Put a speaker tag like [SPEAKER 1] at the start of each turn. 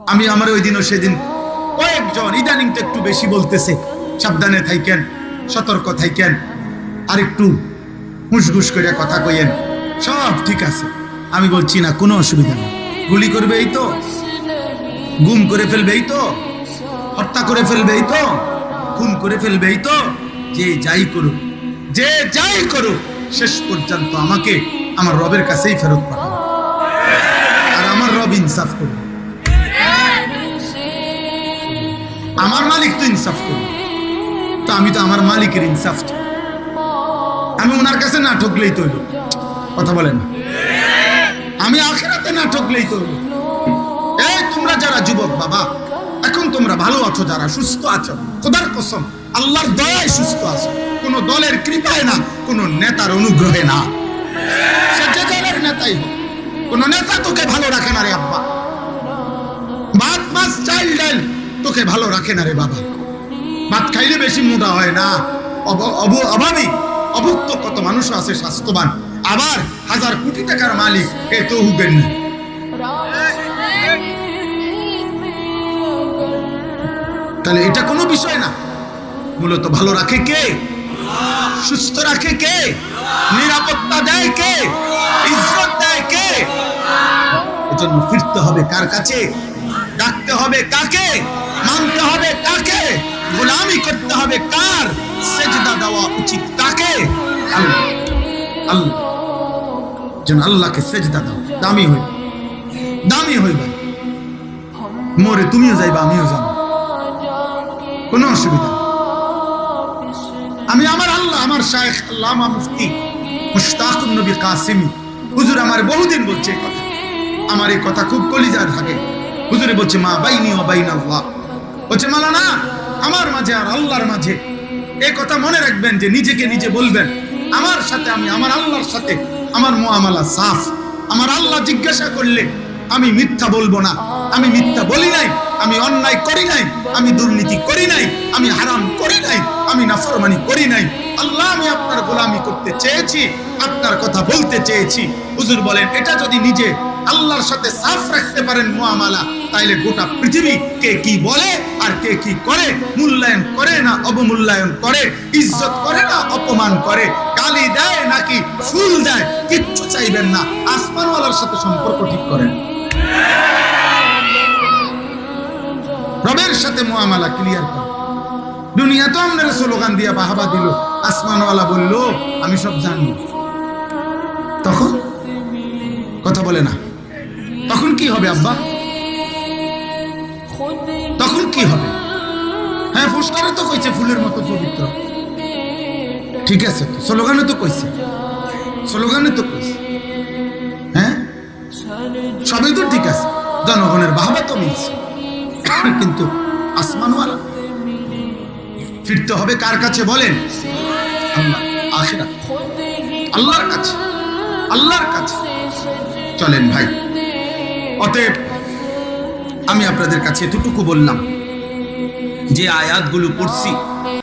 [SPEAKER 1] আমি আমার ওই দিনও সেদিন কয়েকজন ইদানিং তো একটু বেশি বলতেছে, সাবধানে থাইকেন, সতর্ক থাইকেন, আর একটু হুঁসঘুস করে কথা কইেন, সব ঠিক আছে। আমি বলছি না, কোনো অসুবিধা নেই। গুলি করবে এই তো, গুম করে ফেলবে এই তো, হত্যা করে ফেলবে এই তো, খুন করে ফেলবে এই তো, যে যাই করুক, যে যাই করুক, শেষ পর্যন্ত আমাকে আমার রবের কাছেই ফেরত পাঠাবে, আর আমার রব ইনসাফ করবে, আমার মালিক তো ইনসাফ করবে। তো আমি তো আমার মালিকের ইনসাফ চাই, আমি ওনার কাছে না ঠকলেই তো হইল, কথা বলে না, আমি আখিরাতে না ঠকলেই তো হইল। এই তোমরা যারা যুবক বাবা, এখন তোমরা ভালো আছো, যারা সুস্থ আছো, খোদার কসম আল্লাহর দয়ায় সুস্থ আছো, কোন দলের কৃপায় না, কোন নেতার অনুগ্রহে না, সে যে দলের নেতাই হোক, কোন নেতা তোকে ভালো রাখে না রে আব্বা, ভাত মাছ চাল ডাল তোকে ভালো রাখে না রে বাবা। ভাত খাইলে বেশি মোটা হয় না, অভাবী অভুক্ত কত মানুষ আছে স্বাস্থ্যবান, আবার হাজার কোটি টাকার মালিক, এ তো হুবেন না। তাহলে এটা কোনো বিষয় না, মূলত ভালো রাখে কে? সুস্থ রাখে কে? নিরাপত্তা দেয় কে? ইজ্জত দেয় কে? এজন্য ফিরতে হবে কার কাছে? ডাকতে হবে কাকে? মানতে হবে কাকে? গোলামি করতে হবে কার? সেজদা দেওয়া উচিত কাকে? আল্লাহ। আল্লাহ যেন আল্লাহকে সেজদা দাও, দামি হইবে, দামি হইবে, মরে তুমিও যাইবা আমিও যাব, কোনো অসুবিধা। আমি আমার আল্লাহ, আমার শায়েখ আল্লামা মুফতি মুশতাকুন নবী কাসিমি হুজুর আমার বহুদিন বলছে এই কথা, আমার এই কথা খুব কলিজার থাকে। হুজুরে বলছে মা বাইনি ওয়া বাইনাল্লাহ, বলছে মাওলানা আমার মাঝে আর আল্লাহর মাঝে, এই কথা মনে রাখবেন যে নিজেকে নিজে বলবেন, আমার সাথে আমি আমার আল্লাহর সাথে আমার মুআমালা সাফ। আমার আল্লাহ জিজ্ঞাসা করলে আমি মিথ্যা বলবো না, আমি মিথ্যা বলি নাই, আমি অন্যায় করি নাই, আমি দুর্নীতি করি নাই, আমি হারাম করি নাই, আমি নাফরমানি করি নাই। আল্লাহ আমি আপনার গোলামি করতে চেয়েছি, আপনার কথা বলতে চেয়েছি। হুজুর বলেন এটা যদি নিজে আল্লাহর সাথে সাফ রাখতে পারেন মুআমালা, তাইলে গোটা পৃথিবী কে কি বলে আর কে কি করে, মূল্যায়ন করে না অবমূল্যায়ন করে, ইজ্জত করে না অপমান করে, গালি দেয় নাকি ফুল দেয়, কিচ্ছু চাইবেন না, আসমানওয়ালার সাথে সম্পর্ক ঠিক করেন, রবের সাথে মুআমালা ক্লিয়ার করেন। দুনিয়া তো আপনারা স্লোগান দিয়া বাহাবা দিল, আসমানওয়ালা বলল আমি সব জানি, তখন কথা বলে না, তখন কি হবে আব্বা? তখন কি হবে? হ্যাঁ পোস্টারে তো কইছে ফুলের মতো পবিত্র, ঠিক আছে, স্লোগানে তো কইছে, স্লোগানে তো কইছে, হ্যাঁ সবই তো ঠিক আছে, জনগণের বাহবা তো মিলছে, কিন্তু আসমানওয়ালা ফিরতে হবে কার কাছে বলেন? আল্লাহ, আখিরাত, আল্লাহর কাছে, আল্লাহর কাছে। চলেন ভাই, অতএব আমি আপনাদের কাছে এতটুকু বললাম, যে আয়াতগুলো পড়ছি